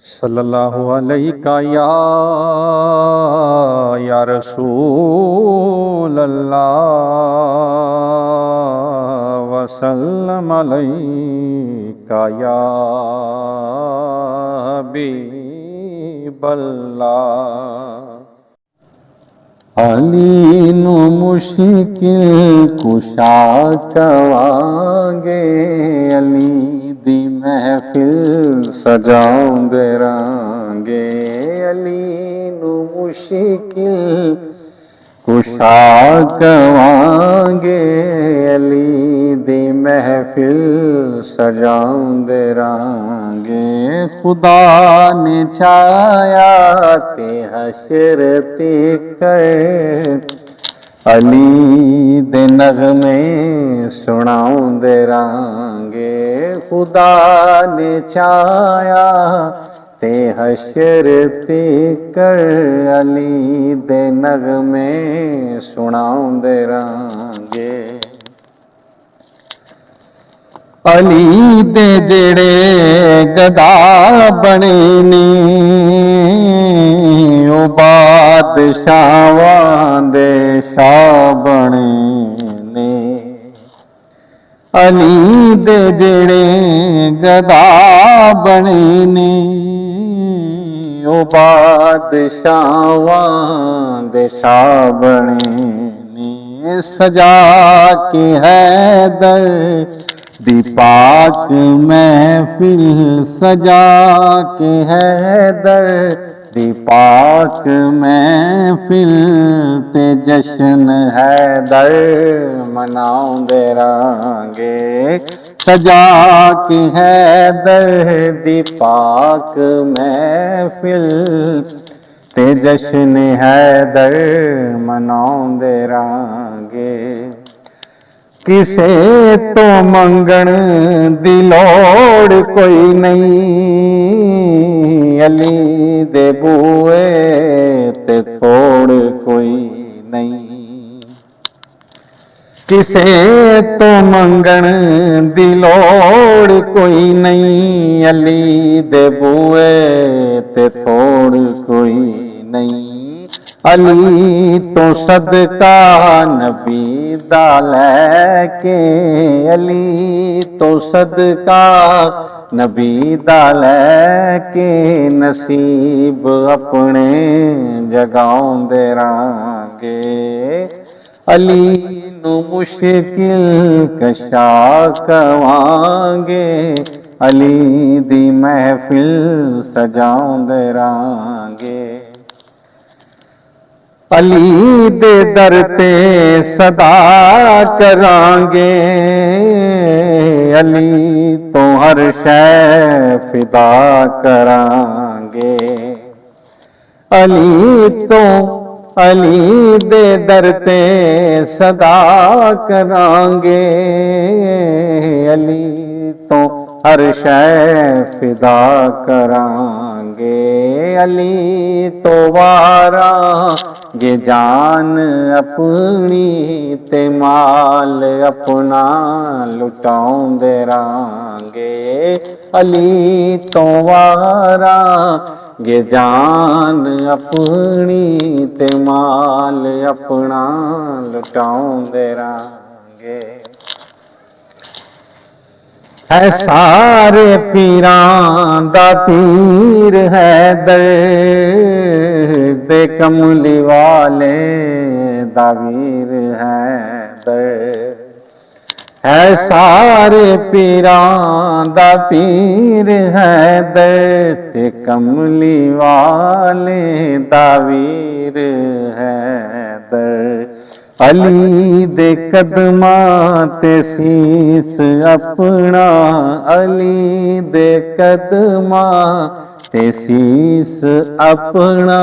सल्लल्लाहु अलैका या रसूल अल्लाह वसल्लम अलैका या हबीबल्लाह। अलीनु मुश्किल कुशा कवांगे, अली दी महफिल सजाउंदे रांगे। अली नू मुश्किल कुशा कवांगे, अली दी महफिल सजाउंदे रांगे। खुदा ने चाया ते हशर ते कर, अली दे नगमे सुनाउंदे रांगे। खुदा ने चाया ते हशर ते कर, अली दे नगमे सुनाउंदे रांगे। अली दे जेड़े गदा बने ने, ओ बादशाहां दे शाह बने ने। अली दे जेड़े गदा बने ने, ओ बादशाहां दे शाह बने ने। सजा के हैदर दी पाक महफिल, सजा के हैदर दी पाक महफिल, ते जश्न हैदर मनाउंदे रांगे। सजा के हैदर दी पाक महफिल, ते जश्न हैदर मनाउंदे रांगे। किसे तो मंगण दी लोड़ कोई नहीं, अली दे बूए ते थोड़ कोई नहीं। किसे तो मंगण दी लोड़ कोई नहीं, अली दे बूए ते थोड़ कोई नहीं। अली तो सदका नबी दा लैके, अली तो सदका नबी दा लैके, नसीब अपने जगाउंदे रांगे। अली नू मुश्किल कशा कवांगे, अली दी महफिल सजाउंदे रांगे। अली दे दर ते सदा करांगे, अली तो हर शै फिदा करांगे। अली दे दर ते सदा करांगे, अली तो हर शै फिदा करांगे। अली तो वारा गे जान अपनी, ते माल अपना लुटाउंदे रांगे। अली तो वारा गे जान अपनी, ते माल अपना लुटाउंदे रांगे। है सारे पीरां दा पीर हैदर, दे कमली वाले दा वीर हैदर। है सारे पीरां दा पीर हैदर, ते कमली वाले दा वीर हैदर। अली दे कदमां ते सीस अपना, अली दे कदमां ते सीस अपना,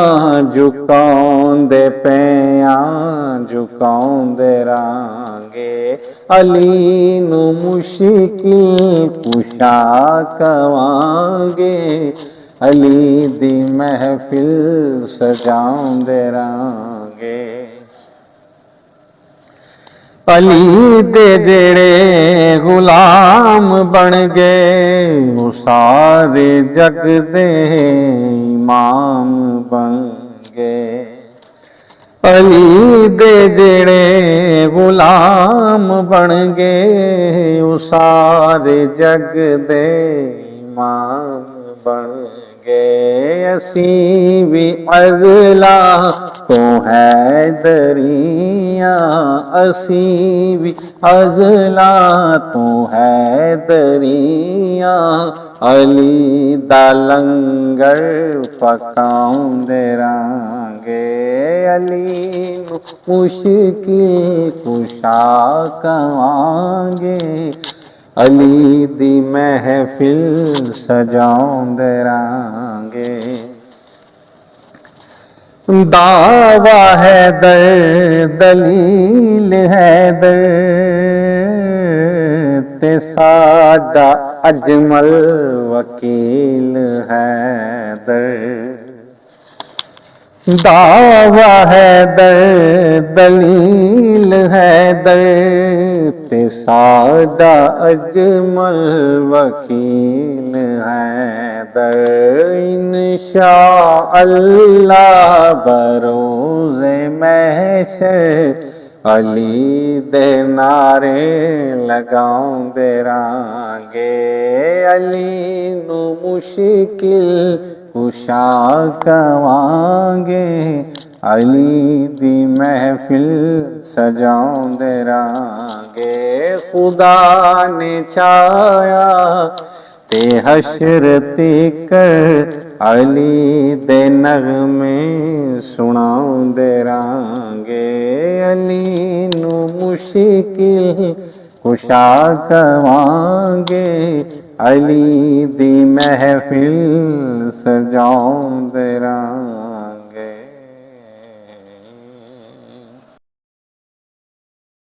झुकाउंदे पैयां झुकाउंदे रांगे। अली नू मुश्किल कुशा कवांगे, अली दी महफिल सजाउंदे रांगे। अली दे जेड़े गुलाम बन गए वो सारे जग दे इमाम बन गए। अली दे जेड़े गुलाम बन गए वो सारे जग दे इमाम बन गए। असी भी अज़ला तो है दरिया, असी भी अज़ला तो है दरिया, अली दा लंगर पकाउंदे रांगे। अली नू मुश्किल कुशा कवांगे, अली दी महफिल सजाउंदे रांगे। दावा है दर दलील है दर ते साडा अजमल वकील है दर। दावा है दर दलील है दर ते साडा अजमल वकील है दर। इंशा अल्लाह बरोज़े महशर अली दे नारे लगाउंदे रांगे। अली नू मुश्किल कुशा कवांगे, अली दी महफिल सजाउंदे रांगे। खुदा ने चाया ते हशर तिकर अली दे नगमे सुनाउंदे रांगे। अली नू मुश्किल कुशा कवांगे, अली दी महफिल सजाउंदे रांगे।